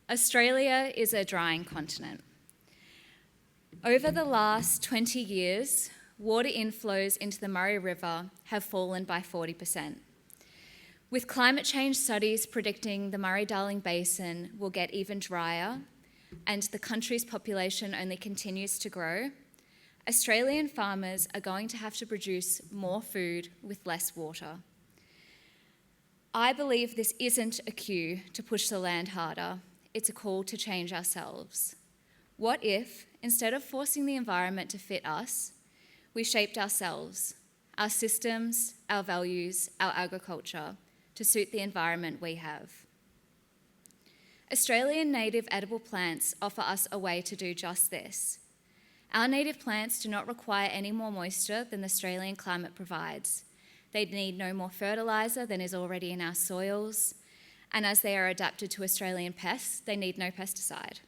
Australia is a drying continent. Over the last 20 years, water inflows into the Murray River have fallen by 40%. With climate change studies predicting the Murray-Darling Basin will get even drier and the country's population only continues to grow, Australian farmers are going to have to produce more food with less water. I believe this isn't a cue to push the land harder, it's a call to change ourselves. What if, instead of forcing the environment to fit us, we shaped ourselves, our systems, our values, our agriculture, to suit the environment we have? Australian native edible plants offer us a way to do just this. Our native plants do not require any more moisture than the Australian climate provides. They need no more fertiliser than is already in our soils, and as they are adapted to Australian pests, they need no pesticide.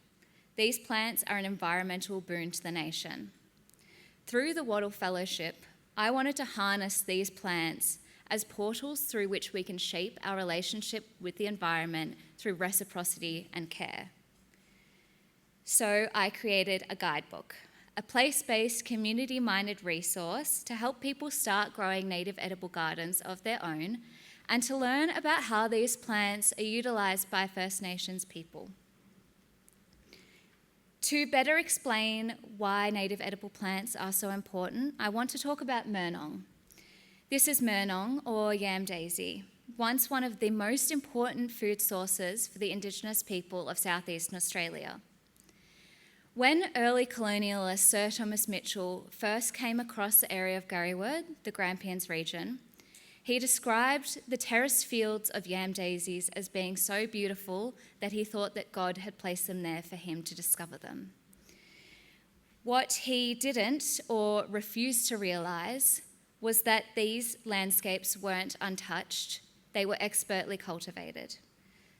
These plants are an environmental boon to the nation. Through the Wattle Fellowship, I wanted to harness these plants as portals through which we can shape our relationship with the environment through reciprocity and care. So I created a guidebook, a place-based, community-minded resource to help people start growing native edible gardens of their own and to learn about how these plants are utilised by First Nations people. To better explain why native edible plants are so important, I want to talk about murnong. This is murnong, or yam daisy, once one of the most important food sources for the Indigenous people of southeastern Australia. When early colonialist Sir Thomas Mitchell first came across the area of Gariwerd, the Grampians region, he described the terraced fields of yam daisies as being so beautiful that he thought that God had placed them there for him to discover them. What he didn't or refused to realise was that these landscapes weren't untouched, they were expertly cultivated.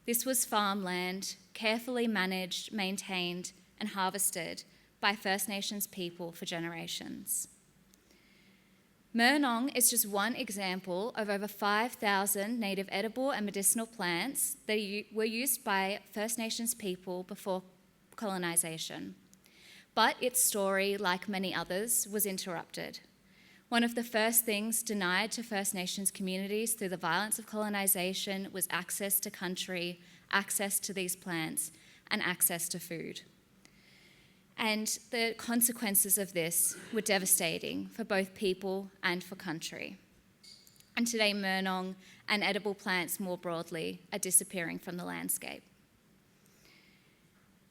This was farmland, carefully managed, maintained, and harvested by First Nations people for generations. Murnong is just one example of over 5,000 native edible and medicinal plants that were used by First Nations people before colonisation. But its story, like many others, was interrupted. One of the first things denied to First Nations communities through the violence of colonisation was access to country, access to these plants, and access to food. And the consequences of this were devastating for both people and for country. And today, murnong and edible plants more broadly are disappearing from the landscape.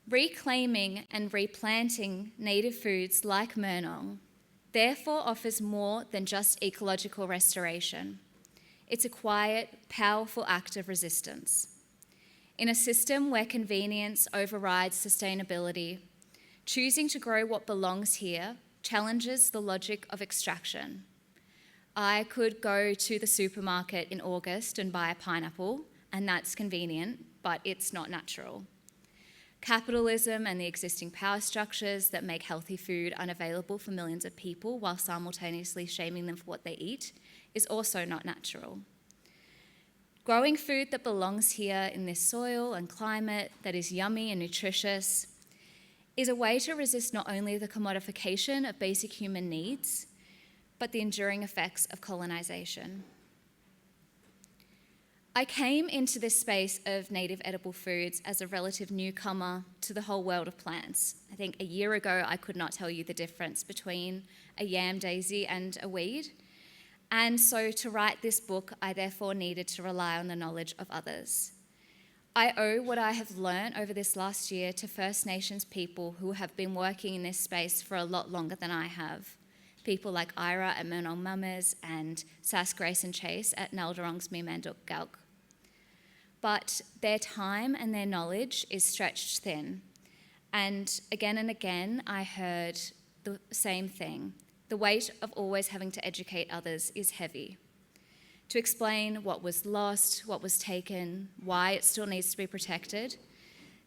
Reclaiming and replanting native foods like murnong therefore offers more than just ecological restoration. It's a quiet, powerful act of resistance. In a system where convenience overrides sustainability, choosing to grow what belongs here challenges the logic of extraction. I could go to the supermarket in August and buy a pineapple, and that's convenient, but it's not natural. Capitalism and the existing power structures that make healthy food unavailable for millions of people while simultaneously shaming them for what they eat is also not natural. Growing food that belongs here in this soil and climate that is yummy and nutritious is a way to resist not only the commodification of basic human needs, but the enduring effects of colonisation. I came into this space of native edible foods as a relative newcomer to the whole world of plants. I think a year ago I could not tell you the difference between a yam daisy and a weed. And so to write this book, I therefore needed to rely on the knowledge of others. I owe what I have learned over this last year to First Nations people who have been working in this space for a lot longer than I have. People like Ira at Murnong Mummers and Sass Grace and Chase at Nalderun's Meemanduk Galk. But their time and their knowledge is stretched thin. And again, I heard the same thing. The weight of always having to educate others is heavy. To explain what was lost, what was taken, why it still needs to be protected,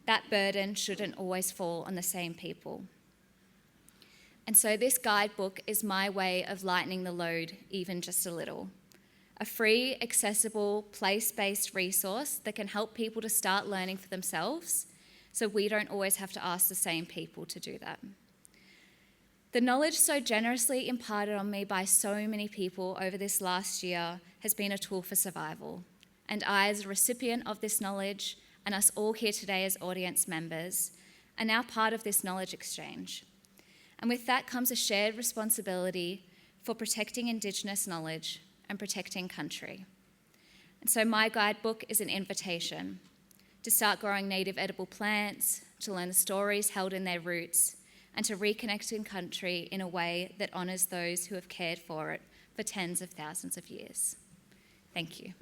that burden shouldn't always fall on the same people. And so this guidebook is my way of lightening the load even just a little. A free, accessible, place-based resource that can help people to start learning for themselves, so we don't always have to ask the same people to do that. The knowledge so generously imparted on me by so many people over this last year has been a tool for survival. And I, as a recipient of this knowledge, and us all here today as audience members, are now part of this knowledge exchange. And with that comes a shared responsibility for protecting Indigenous knowledge and protecting country. And so my guidebook is an invitation to start growing native edible plants, to learn the stories held in their roots, and to reconnect in country in a way that honours those who have cared for it for tens of thousands of years. Thank you.